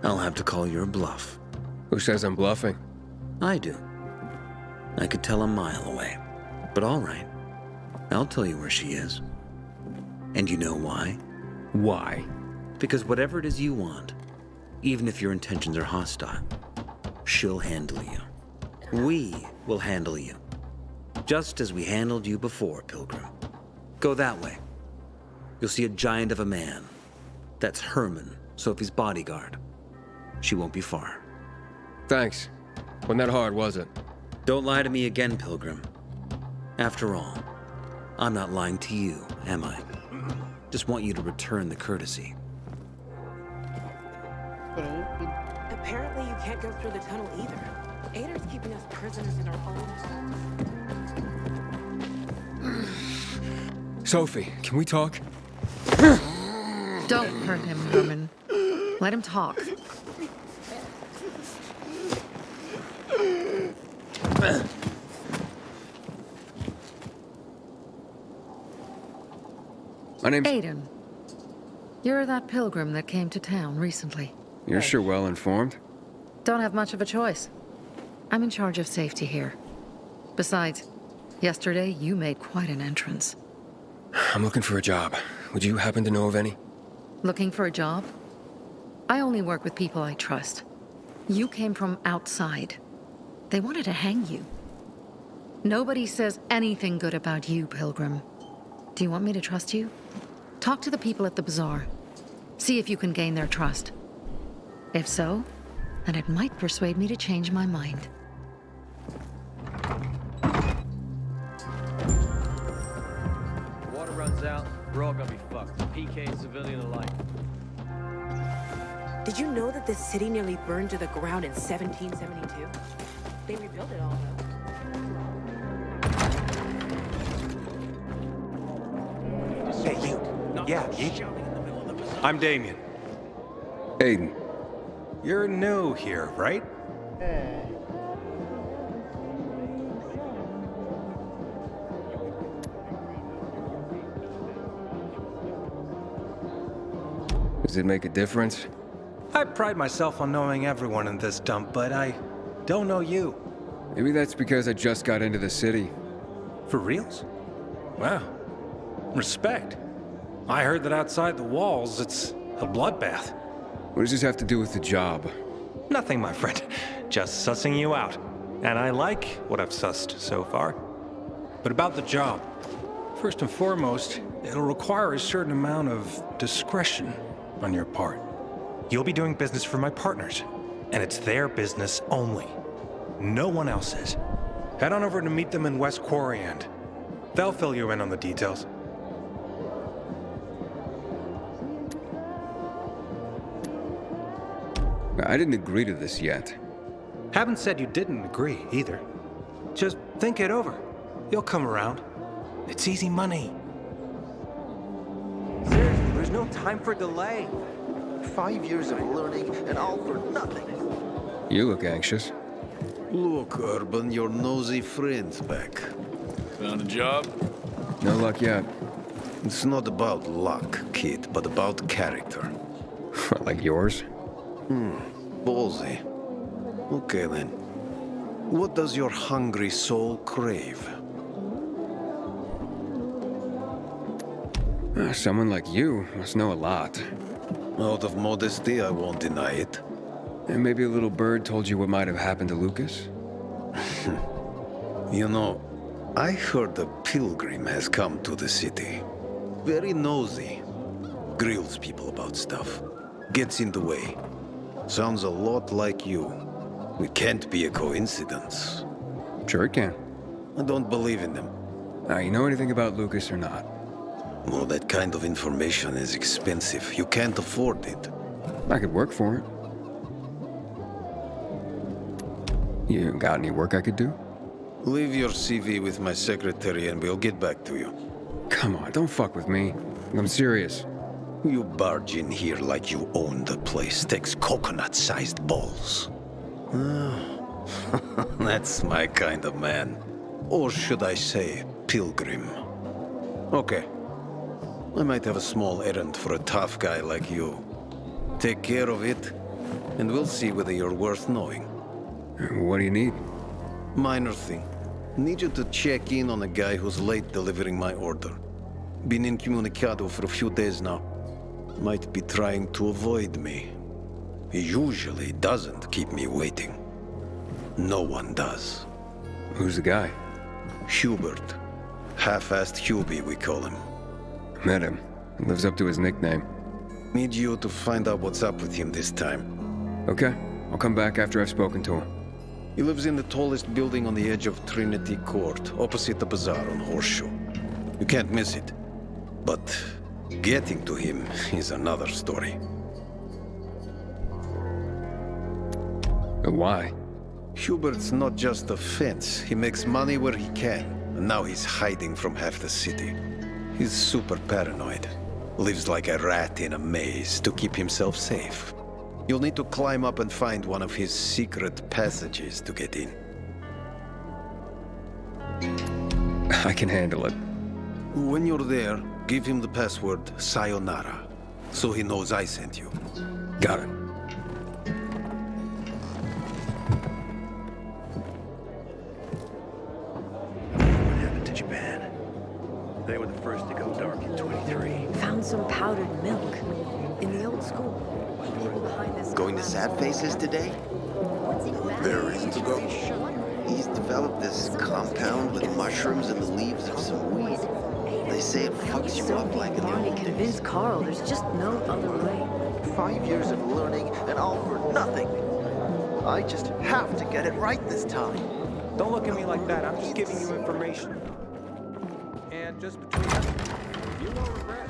I'll have to call your bluff. Who says I'm bluffing? I do. I could tell a mile away. But all right. I'll tell you where she is. And you know why? Why? Because whatever it is you want, even if your intentions are hostile, she'll handle you. We will handle you. Just as we handled you before, Pilgrim. Go that way. You'll see a giant of a man. That's Herman, Sophie's bodyguard. She won't be far. Thanks. Wasn't that hard, was it? Don't lie to me again, Pilgrim. After all, I'm not lying to you, am I? Just want you to return the courtesy. Apparently you can't go through the tunnel either. Ader's keeping us prisoners in our own... Sophie, can we talk? Don't hurt him, Herman. Let him talk. My name's... Aiden. You're that pilgrim that came to town recently. You're sure well informed. Don't have much of a choice. I'm in charge of safety here. Besides, yesterday you made quite an entrance. I'm looking for a job. Would you happen to know of any? Looking for a job? I only work with people I trust. You came from outside. They wanted to hang you. Nobody says anything good about you, Pilgrim. Do you want me to trust you? Talk to the people at the bazaar. See if you can gain their trust. If so, then it might persuade me to change my mind. Water runs out, we're all gonna be fucked. PK, civilian alike. Did you know that this city nearly burned to the ground in 1772? They rebuilt it all, though. Hey, you. Yeah, you. I'm Damien. Aiden. You're new here, right? Does it make a difference? I pride myself on knowing everyone in this dump, but I don't know you. Maybe that's because I just got into the city. For reals? Wow. Respect. I heard that outside the walls, it's a bloodbath. What does this have to do with the job? Nothing, my friend. Just sussing you out. And I like what I've sussed so far. But about the job. First and foremost, it'll require a certain amount of discretion on your part. You'll be doing business for my partners, and it's their business only. No one else's. Head on over to meet them in West Quarry End. They'll fill you in on the details. I didn't agree to this yet. Haven't said you didn't agree, either. Just think it over. You'll come around. It's easy money. Seriously, there's no time for delay. 5 years of learning and all for nothing. You look anxious. Look, Urban, your nosy friend's back. Found a job? No luck yet. It's not about luck, kid, but about character. Like yours? Ballsy. Okay then. What does your hungry soul crave? Someone like you must know a lot. Out of modesty, I won't deny it. And maybe a little bird told you what might have happened to Lucas? You know, I heard a pilgrim has come to the city. Very nosy. Grills people about stuff. Gets in the way. Sounds a lot like you. It can't be a coincidence. Sure it can. I don't believe in them. Now, you know anything about Lucas or not? Well, that kind of information is expensive. You can't afford it. I could work for it. You got any work I could do? Leave your CV with my secretary and we'll get back to you. Come on, don't fuck with me. I'm serious. You barge in here like you own the place. Takes coconut-sized balls. That's my kind of man. Or should I say, pilgrim. Okay. I might have a small errand for a tough guy like you. Take care of it, and we'll see whether you're worth knowing. What do you need? Minor thing. Need you to check in on a guy who's late delivering my order. Been incommunicado for a few days now. Might be trying to avoid me. He usually doesn't keep me waiting. No one does. Who's the guy? Hubert. Half-assed Hubie, we call him. Met him. He lives up to his nickname. Need you to find out what's up with him this time. Okay. I'll come back after I've spoken to him. He lives in the tallest building on the edge of Trinity Court, opposite the bazaar on Horseshoe. You can't miss it. But getting to him is another story. Why? Hubert's not just a fence. He makes money where he can, and now he's hiding from half the city. He's super paranoid. Lives like a rat in a maze to keep himself safe. You'll need to climb up and find one of his secret passages to get in. I can handle it. When you're there, give him the password Sayonara, so he knows I sent you. Got it. What happened to Japan? They were the first to go dark in 23. Found some powdered milk in the old school. People behind this. Going to Sad Faces today? There are reasons to go. He's developed this compound with mushrooms and the leaves of some weed. They say it fucks you up like in the old days. Convince Carl there's just no other way. 5 years of learning and all for nothing. I just have to get it right this time. Don't look at me like that. I'm just giving you information. And just between us, you won't regret.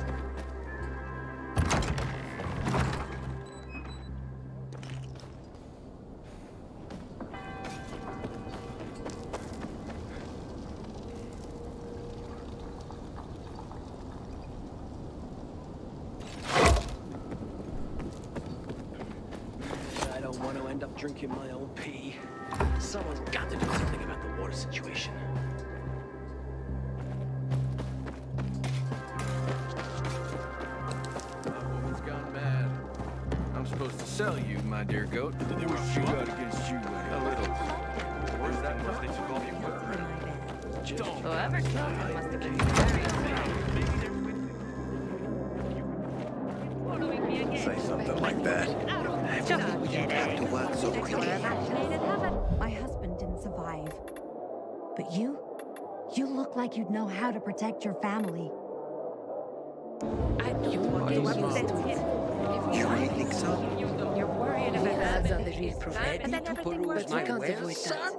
I don't want to end up drinking my own pee. Someone's got to do something about the water situation. That woman's gone mad. I'm supposed to sell you, my dear goat. What she got against you? A little. Where's that place that you call me work? Whoever killed him must have been very Say something like that. To work so quickly. My husband didn't survive. But you look like you'd know how to protect your family. You really think so? You're worried about Ready to peruse my wares, son?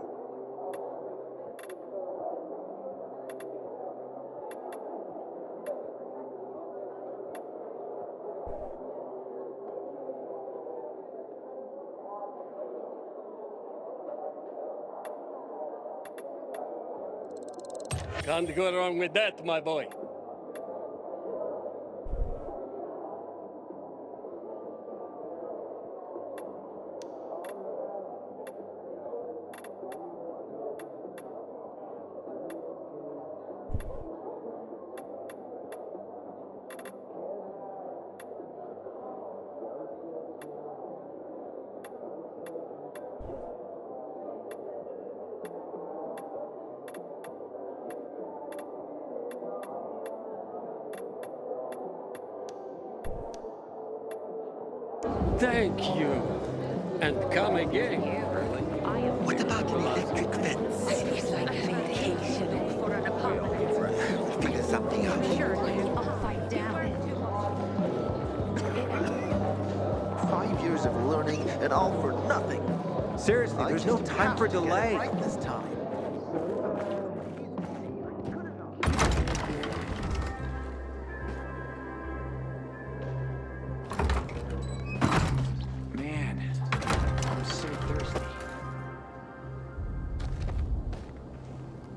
Can't go wrong with that, my boy. Thank you. And come again. What about an electric fence? It's like vacation for an apartment. Figure something out. Sure, I'll fight down. 5 years of learning and all for nothing. Seriously, there's no time for delay. Right this time.